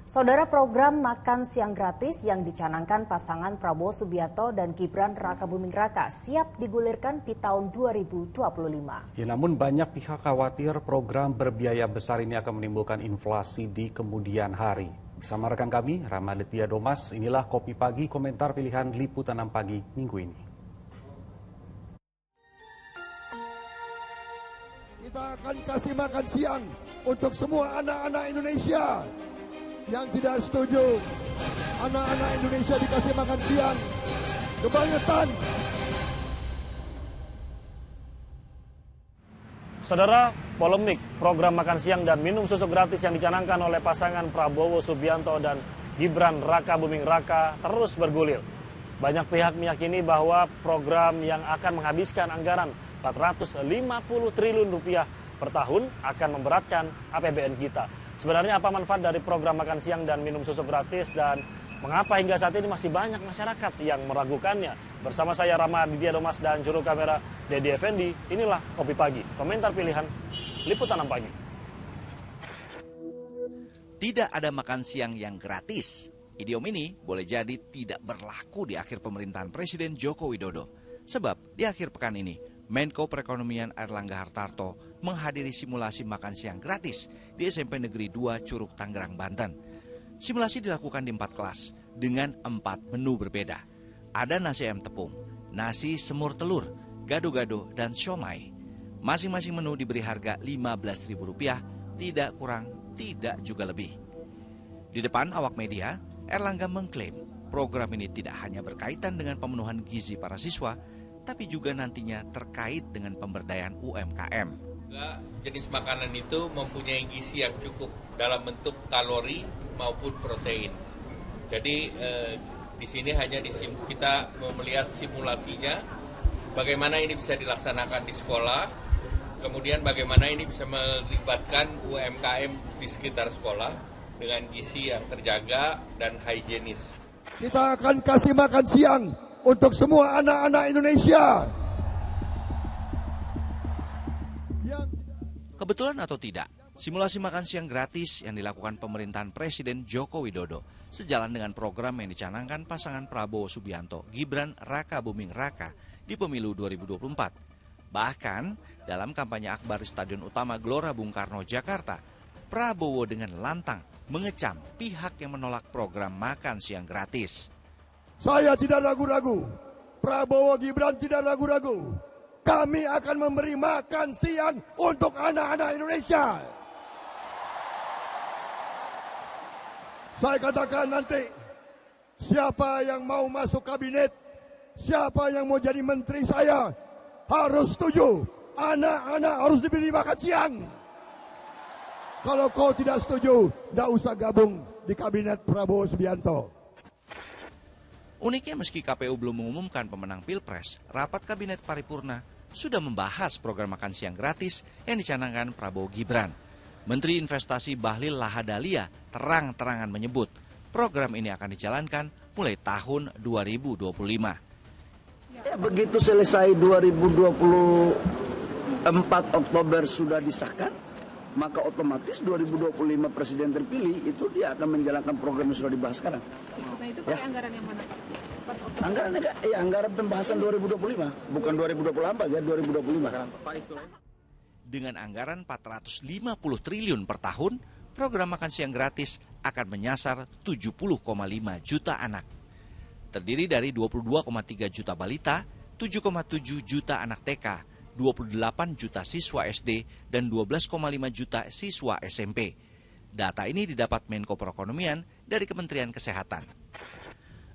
Saudara, program makan siang gratis yang dicanangkan pasangan Prabowo Subianto dan Gibran Rakabuming Raka siap digulirkan di tahun 2025. Ya, namun banyak pihak khawatir program berbiaya besar ini akan menimbulkan inflasi di kemudian hari. Bersama rekan kami, Ramaditya Domas, inilah Kopi Pagi, komentar pilihan Liputan 6 Pagi minggu ini. Kita akan kasih makan siang untuk semua anak-anak Indonesia. Yang tidak setuju anak-anak Indonesia dikasih makan siang, kebangetan. Saudara, polemik program makan siang dan minum susu gratis yang dicanangkan oleh pasangan Prabowo Subianto dan Gibran Rakabuming Raka terus bergulir. Banyak pihak meyakini bahwa program yang akan menghabiskan anggaran 450 triliun rupiah per tahun akan memberatkan APBN kita. Sebenarnya apa manfaat dari program makan siang dan minum susu gratis dan mengapa hingga saat ini masih banyak masyarakat yang meragukannya? Bersama saya Ramaditya Domas dan juru kamera Dedi Effendi, inilah Kopi Pagi, komentar pilihan Liputan 6 Pagi. Tidak ada makan siang yang gratis. Idiom ini boleh jadi tidak berlaku di akhir pemerintahan Presiden Joko Widodo. Sebab di akhir pekan ini, Menko Perekonomian Airlangga Hartarto menghadiri simulasi makan siang gratis di SMP Negeri 2 Curug Tangerang, Banten. Simulasi dilakukan di 4 kelas dengan 4 menu berbeda. Ada nasi ayam tepung, nasi semur telur, gado-gado, dan siomay. Masing-masing menu diberi harga Rp15.000, tidak kurang, tidak juga lebih. Di depan awak media, Airlangga mengklaim program ini tidak hanya berkaitan dengan pemenuhan gizi para siswa, tapi juga nantinya terkait dengan pemberdayaan UMKM. Jenis makanan itu mempunyai gizi yang cukup dalam bentuk kalori maupun protein. Jadi di sini hanya kita melihat simulasinya, bagaimana ini bisa dilaksanakan di sekolah, kemudian bagaimana ini bisa melibatkan UMKM di sekitar sekolah dengan gizi yang terjaga dan higienis. Kita akan kasih makan siang untuk semua anak-anak Indonesia. Kebetulan atau tidak, simulasi makan siang gratis yang dilakukan pemerintahan Presiden Joko Widodo sejalan dengan program yang dicanangkan pasangan Prabowo Subianto, Gibran Rakabuming Raka di pemilu 2024. Bahkan, dalam kampanye akbar di Stadion Utama Gelora Bung Karno, Jakarta, Prabowo dengan lantang mengecam pihak yang menolak program makan siang gratis. Saya tidak ragu-ragu, Prabowo Gibran tidak ragu-ragu. Kami akan memberi makan siang untuk anak-anak Indonesia. Saya katakan nanti, siapa yang mau masuk kabinet, siapa yang mau jadi menteri saya, harus setuju. Anak-anak harus diberi makan siang. Kalau kau tidak setuju, tidak usah gabung di kabinet Prabowo Subianto. Uniknya meski KPU belum mengumumkan pemenang Pilpres, rapat kabinet paripurna sudah membahas program makan siang gratis yang dicanangkan Prabowo Gibran. Menteri Investasi Bahlil Lahadalia terang-terangan menyebut program ini akan dijalankan mulai tahun 2025. Ya, begitu selesai 2024 Oktober sudah disahkan, maka otomatis 2025 presiden terpilih itu dia akan menjalankan program yang sudah dibahas sekarang. Nah itu pakai anggaran yang mana? Anggaran pembahasan 2025, bukan 2024 ya, 2025. Dengan anggaran 450 triliun per tahun, program makan siang gratis akan menyasar 70,5 juta anak. Terdiri dari 22,3 juta balita, 7,7 juta anak TK, 28 juta siswa SD, dan 12,5 juta siswa SMP. Data ini didapat Menko Perekonomian dari Kementerian Kesehatan.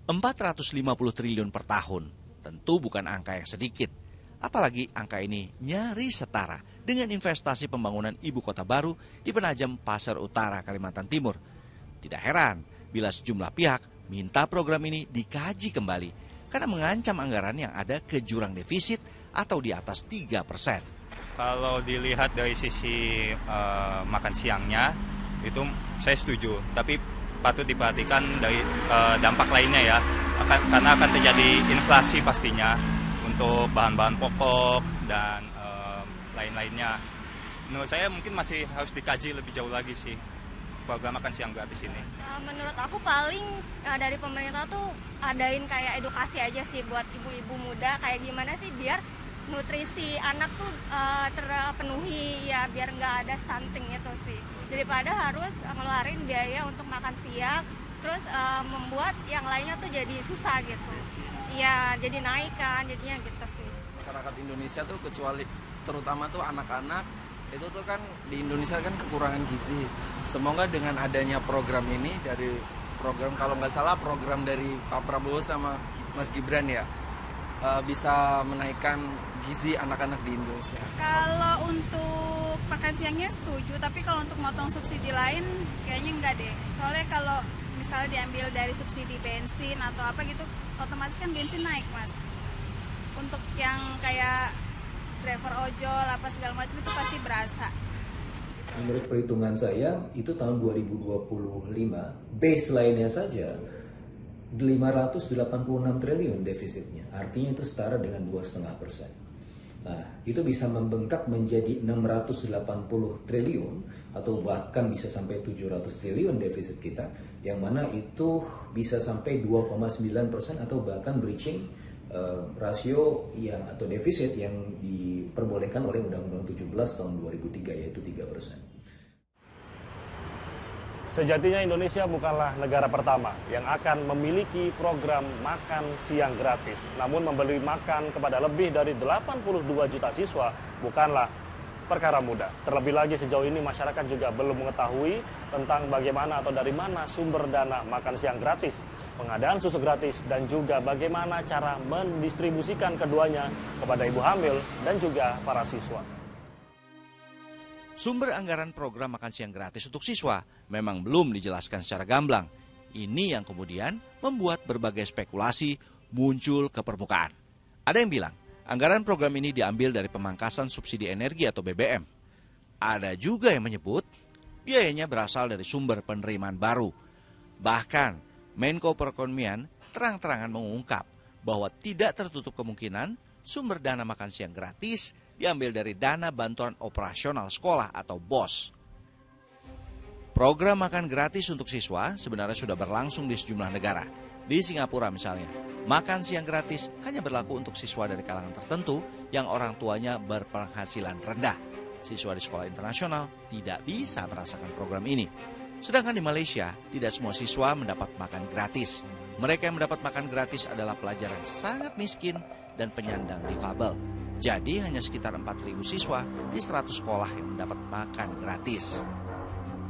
450 triliun per tahun, tentu bukan angka yang sedikit. Apalagi angka ini nyaris setara dengan investasi pembangunan ibu kota baru di Penajam Pasar Utara, Kalimantan Timur. Tidak heran bila sejumlah pihak minta program ini dikaji kembali karena mengancam anggaran yang ada ke jurang defisit atau di atas 3%. Kalau dilihat dari sisi makan siangnya, itu saya setuju. Tapi patut diperhatikan dari dampak lainnya ya, karena akan terjadi inflasi pastinya untuk bahan-bahan pokok dan lain-lainnya. Menurut saya mungkin masih harus dikaji lebih jauh lagi sih. program makan siang gratis ini? Menurut aku paling dari pemerintah tuh adain kayak edukasi aja sih buat ibu-ibu muda, kayak gimana sih biar nutrisi anak tuh terpenuhi ya, biar nggak ada stunting itu sih, daripada harus ngeluarin biaya untuk makan siang terus membuat yang lainnya tuh jadi susah gitu ya, jadi naik kan jadinya gitu sih. Masyarakat Indonesia tuh kecuali terutama tuh anak-anak itu tuh kan di Indonesia kan kekurangan gizi. Semoga dengan adanya program ini, dari program kalau nggak salah program dari Pak Prabowo sama Mas Gibran ya, bisa menaikkan gizi anak-anak di Indonesia. Kalau untuk makan siangnya setuju, tapi kalau untuk motong subsidi lain kayaknya enggak deh. Soalnya kalau misalnya diambil dari subsidi bensin atau apa gitu, otomatis kan bensin naik, Mas. Untuk yang kayak driver ojol apa segala macam itu pasti berasa. Menurut perhitungan saya itu tahun 2025 baseline-nya saja 586 triliun defisitnya, artinya itu setara dengan 2,5%. Nah, itu bisa membengkak menjadi 680 triliun atau bahkan bisa sampai 700 triliun defisit kita, yang mana itu bisa sampai 2,9% atau bahkan breaching rasio yang atau defisit yang diperbolehkan oleh Undang-Undang 17 tahun 2003 yaitu 3%. Sejatinya Indonesia bukanlah negara pertama yang akan memiliki program makan siang gratis. Namun memberi makan kepada lebih dari 82 juta siswa bukanlah perkara mudah. Terlebih lagi sejauh ini masyarakat juga belum mengetahui tentang bagaimana atau dari mana sumber dana makan siang gratis, pengadaan susu gratis, dan juga bagaimana cara mendistribusikan keduanya kepada ibu hamil dan juga para siswa. Sumber anggaran program makan siang gratis untuk siswa memang belum dijelaskan secara gamblang. Ini yang kemudian membuat berbagai spekulasi muncul ke permukaan. Ada yang bilang anggaran program ini diambil dari pemangkasan subsidi energi atau BBM. Ada juga yang menyebut biayanya berasal dari sumber penerimaan baru. Bahkan Menko Perekonomian terang-terangan mengungkap bahwa tidak tertutup kemungkinan sumber dana makan siang gratis diambil dari dana bantuan operasional sekolah atau BOS. Program makan gratis untuk siswa sebenarnya sudah berlangsung di sejumlah negara. Di Singapura misalnya, makan siang gratis hanya berlaku untuk siswa dari kalangan tertentu yang orang tuanya berpenghasilan rendah. Siswa di sekolah internasional tidak bisa merasakan program ini. Sedangkan di Malaysia, tidak semua siswa mendapat makan gratis. Mereka yang mendapat makan gratis adalah pelajar yang sangat miskin dan penyandang difabel. Jadi hanya sekitar 4.000 siswa di 100 sekolah yang mendapat makan gratis.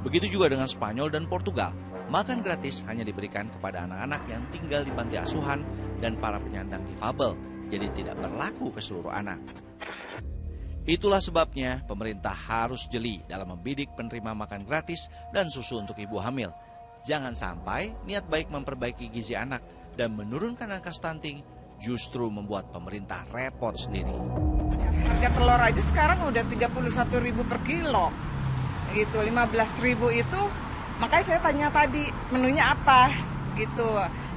Begitu juga dengan Spanyol dan Portugal. Makan gratis hanya diberikan kepada anak-anak yang tinggal di panti asuhan dan para penyandang difabel, jadi tidak berlaku ke seluruh anak. Itulah sebabnya pemerintah harus jeli dalam membidik penerima makan gratis dan susu untuk ibu hamil. Jangan sampai niat baik memperbaiki gizi anak dan menurunkan angka stunting justru membuat pemerintah repot sendiri. Harga telur aja sekarang udah 31.000 per kilo. Gitu, 15.000 itu. Makanya saya tanya tadi, menunya apa? Gitu.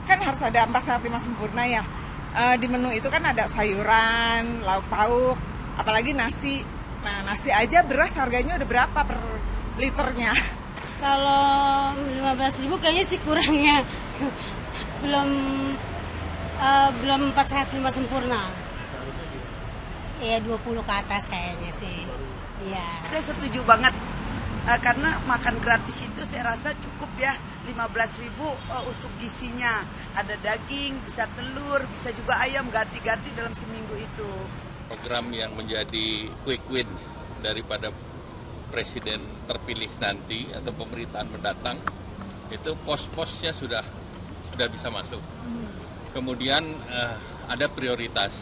Kan harus ada 4 sehat 5 sempurna ya. Di menu itu kan ada sayuran, lauk pauk, apalagi nasi. Nah, nasi aja beras harganya udah berapa per liternya? Kalau 15.000 kayaknya sih kurangnya. Belum 4 sehat 5 sempurna. Iya 20 ke atas kayaknya sih. Iya. Saya setuju banget karena makan gratis itu saya rasa cukup ya, 15.000 untuk gizinya. Ada daging, bisa telur, bisa juga ayam, ganti-ganti dalam seminggu itu. Program yang menjadi quick win daripada presiden terpilih nanti atau pemerintahan mendatang itu pos-posnya sudah bisa masuk. Kemudian ada prioritas.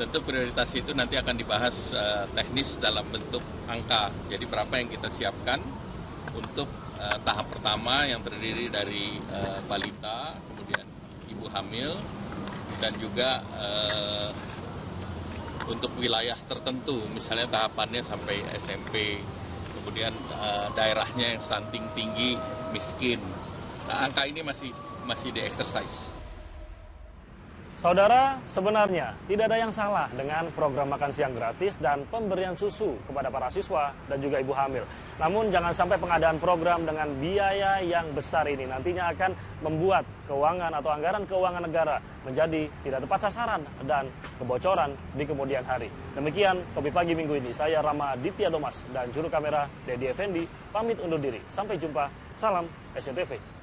Tentu prioritas itu nanti akan dibahas teknis dalam bentuk angka. Jadi berapa yang kita siapkan untuk tahap pertama yang terdiri dari balita, kemudian ibu hamil, dan juga untuk wilayah tertentu, misalnya tahapannya sampai SMP, kemudian daerahnya yang stunting tinggi, miskin. Nah, angka ini masih di-exercise. Saudara, sebenarnya tidak ada yang salah dengan program makan siang gratis dan pemberian susu kepada para siswa dan juga ibu hamil. Namun jangan sampai pengadaan program dengan biaya yang besar ini nantinya akan membuat keuangan atau anggaran keuangan negara menjadi tidak tepat sasaran dan kebocoran di kemudian hari. Demikian Kopi Pagi minggu ini. Saya Rama Ditya Domas dan juru kamera Dedi Effendi pamit undur diri. Sampai jumpa. Salam SCTV.